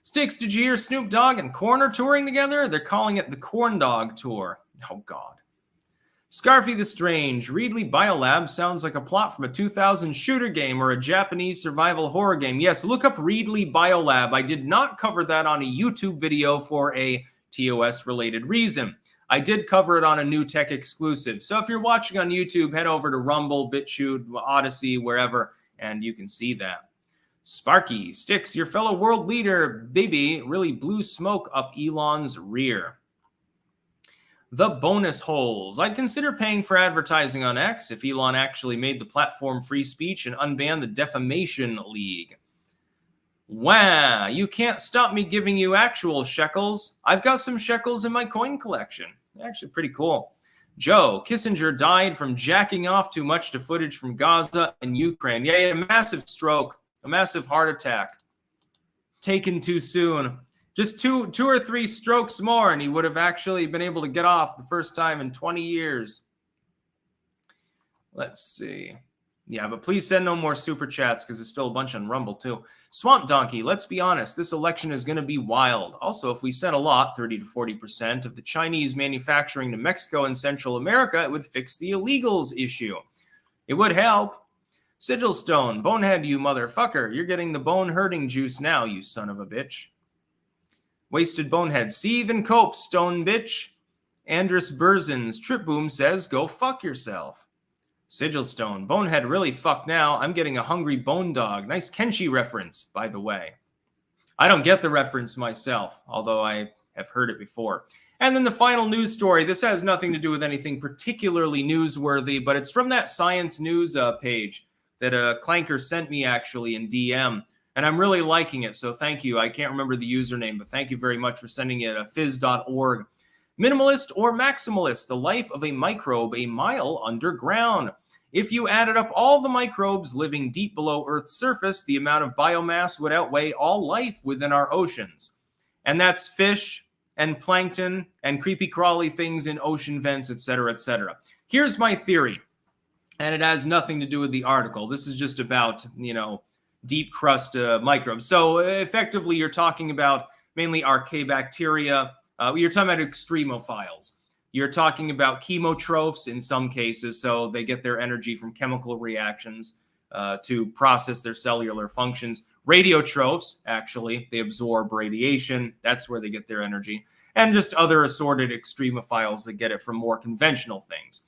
Sticks, did you hear Snoop Dogg and Korn are touring together? They're calling it the Corn Dog Tour. Oh, God. Scarfy the Strange, Reedley Biolab sounds like a plot from a 2000 shooter game or a Japanese survival horror game. Yes, look up Reedley Biolab. I did not cover that on a YouTube video for a TOS-related reason. I did cover it on a New Tech exclusive. So if you're watching on YouTube, head over to Rumble, BitChute, Odyssey, wherever, and you can see that. Sparky, Sticks, your fellow world leader, baby, really blew smoke up Elon's rear. The bonus holes. I'd consider paying for advertising on X if Elon actually made the platform free speech and unbanned the Defamation League. Wow, you can't stop me giving you actual shekels. I've got some shekels in my coin collection. Actually, pretty cool. Joe, Kissinger died from jacking off too much to footage from Gaza and Ukraine. Yeah, he had a massive stroke, a massive heart attack. Taken too soon. Just two or three strokes more, and he would have actually been able to get off the first time in 20 years. Let's see. Yeah, but please send no more super chats because there's still a bunch on Rumble, too. Swamp Donkey, let's be honest. This election is going to be wild. Also, if we sent a lot, 30 to 40%, of the Chinese manufacturing to Mexico and Central America, it would fix the illegals issue. It would help. Sigilstone, bonehead, you motherfucker. You're getting the bone-hurting juice now, you son of a bitch. Wasted Bonehead. Sieve and cope, stone bitch. Andrus Burzins. Trip Boom says, go fuck yourself. Sigilstone. Bonehead really fucked now. I'm getting a hungry bone dog. Nice Kenshi reference, by the way. I don't get the reference myself, although I have heard it before. And then the final news story. This has nothing to do with anything particularly newsworthy, but it's from that Science News page that Clanker sent me actually in DM. And I'm really liking it, so thank you. I can't remember the username, but thank you very much for sending it. Fizz.org. Minimalist or maximalist, the life of a microbe a mile underground. If you added up all the microbes living deep below Earth's surface, the amount of biomass would outweigh all life within our oceans. And that's fish and plankton and creepy crawly things in ocean vents, etc., etc. Here's my theory, and it has nothing to do with the article. This is just about, deep crust microbes. So effectively, you're talking about mainly archaebacteria. You're talking about extremophiles. You're talking about chemotrophs in some cases, so they get their energy from chemical reactions to process their cellular functions. Radiotrophs, actually, they absorb radiation. That's where they get their energy. And just other assorted extremophiles that get it from more conventional things.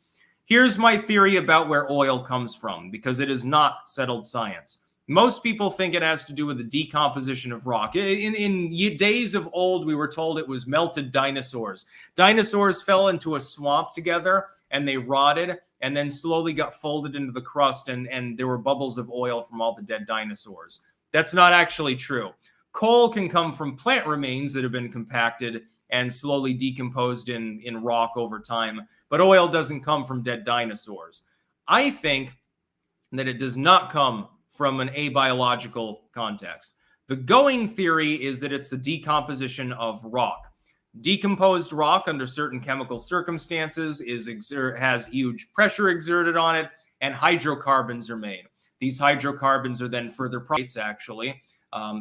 Here's my theory about where oil comes from, because it is not settled science. Most people think it has to do with the decomposition of rock. In days of old, we were told it was melted dinosaurs. Dinosaurs fell into a swamp together, and they rotted, and then slowly got folded into the crust, and there were bubbles of oil from all the dead dinosaurs. That's not actually true. Coal can come from plant remains that have been compacted and slowly decomposed in rock over time, but oil doesn't come from dead dinosaurs. I think that it does not come from an abiological context. The going theory is that it's the decomposition of rock. Decomposed rock under certain chemical circumstances has huge pressure exerted on it, and hydrocarbons are made. These hydrocarbons are then further processed, actually,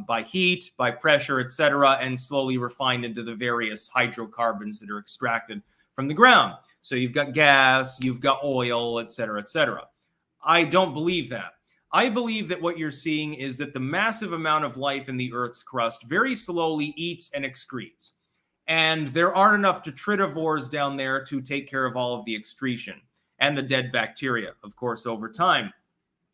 by heat, by pressure, etc., and slowly refined into the various hydrocarbons that are extracted from the ground. So you've got gas, you've got oil, etc., etc. I don't believe that. I believe that what you're seeing is that the massive amount of life in the Earth's crust very slowly eats and excretes. And there aren't enough detritivores down there to take care of all of the excretion and the dead bacteria, of course, over time.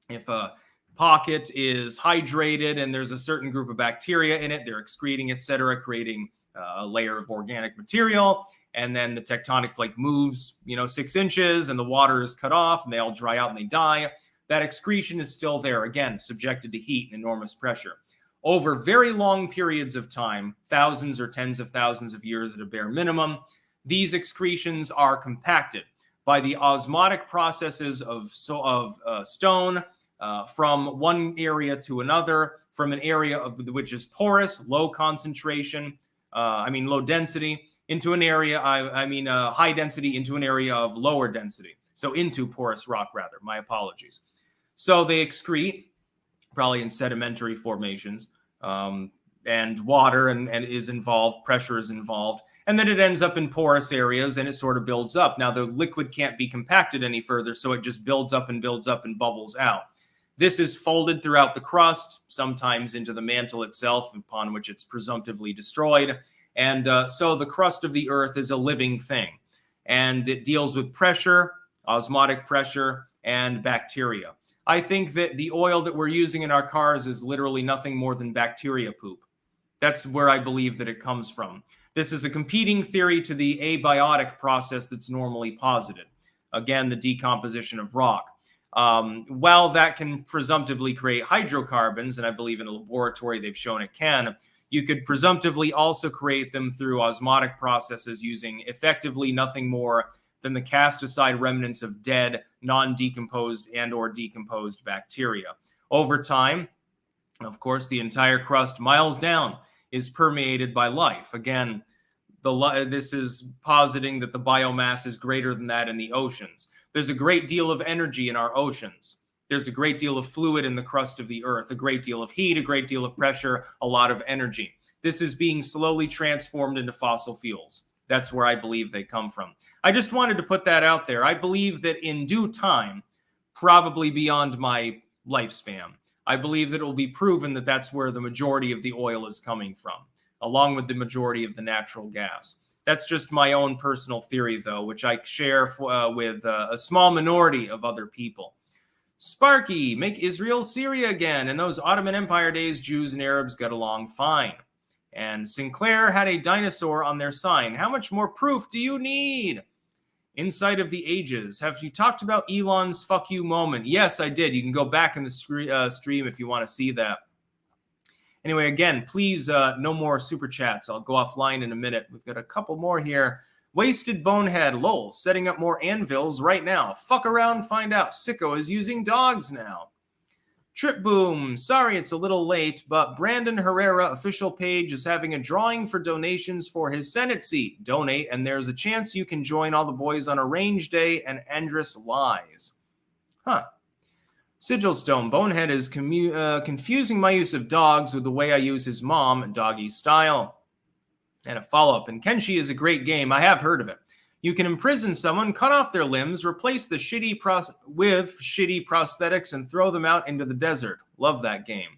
If a pocket is hydrated and there's a certain group of bacteria in it, they're excreting, etc., creating a layer of organic material. And then the tectonic plate moves, 6 inches, and the water is cut off, and they all dry out and they die. That excretion is still there, again, subjected to heat and enormous pressure. Over very long periods of time, thousands or tens of thousands of years at a bare minimum, these excretions are compacted by the osmotic processes of stone from one area to another, from an area which is porous, low concentration, low density, into an area, high density into an area of lower density. So into porous rock, rather. My apologies. So they excrete, probably in sedimentary formations, and water and is involved, pressure is involved, and then it ends up in porous areas and it sort of builds up. Now, the liquid can't be compacted any further, so it just builds up and bubbles out. This is folded throughout the crust, sometimes into the mantle itself, upon which it's presumptively destroyed. And so the crust of the Earth is a living thing, and it deals with pressure, osmotic pressure, and bacteria. I think that the oil that we're using in our cars is literally nothing more than bacteria poop. That's where I believe that it comes from. This is a competing theory to the abiotic process that's normally posited. Again, the decomposition of rock. While that can presumptively create hydrocarbons, and I believe in a laboratory they've shown it can, you could presumptively also create them through osmotic processes using effectively nothing more than the cast-aside remnants of dead, non-decomposed and or decomposed bacteria. Over time, of course, the entire crust miles down is permeated by life. Again, this is positing that the biomass is greater than that in the oceans. There's a great deal of energy in our oceans. There's a great deal of fluid in the crust of the Earth, a great deal of heat, a great deal of pressure, a lot of energy. This is being slowly transformed into fossil fuels. That's where I believe they come from. I just wanted to put that out there. I believe that in due time, probably beyond my lifespan, I believe that it will be proven that that's where the majority of the oil is coming from, along with the majority of the natural gas. That's just my own personal theory, though, which I share with a small minority of other people. Sparky, make Israel Syria again. In those Ottoman Empire days, Jews and Arabs got along fine. And Sinclair had a dinosaur on their sign. How much more proof do you need? Insight of the Ages. Have you talked about Elon's fuck you moment? Yes, I did. You can go back in the stream if you want to see that. Anyway, again, please, no more super chats. I'll go offline in a minute. We've got a couple more here. Wasted Bonehead, lol, setting up more anvils right now. Fuck around, find out. Sicko is using dogs now. Trip Boom, sorry it's a little late, but Brandon Herrera official page is having a drawing for donations for his Senate seat. Donate, and there's a chance you can join all the boys on a range day, and Andrus lies. Huh. Sigilstone, Bonehead is confusing my use of dogs with the way I use his mom, doggy style. And a follow-up, and Kenshi is a great game. I have heard of it. You can imprison someone, cut off their limbs, replace the with shitty prosthetics, and throw them out into the desert. Love that game.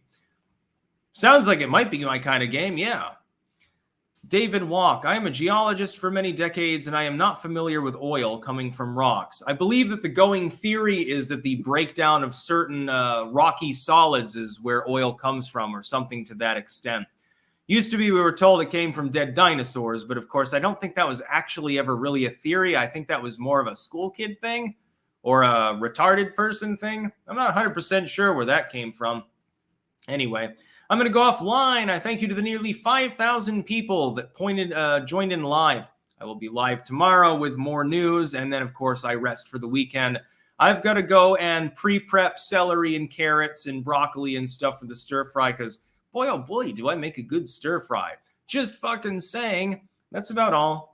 Sounds like it might be my kind of game, yeah. David Walk, I am a geologist for many decades, and I am not familiar with oil coming from rocks. I believe that the going theory is that the breakdown of certain rocky solids is where oil comes from, or something to that extent. Used to be we were told it came from dead dinosaurs, but of course I don't think that was actually ever really a theory. I think that was more of a school kid thing or a retarded person thing. I'm not 100% sure where that came from. Anyway, I'm going to go offline. I thank you to the nearly 5,000 people that joined in live. I will be live tomorrow with more news, and then of course I rest for the weekend. I've got to go and pre-prep celery and carrots and broccoli and stuff for the stir fry because boy, oh boy, do I make a good stir fry. Just fucking saying. That's about all.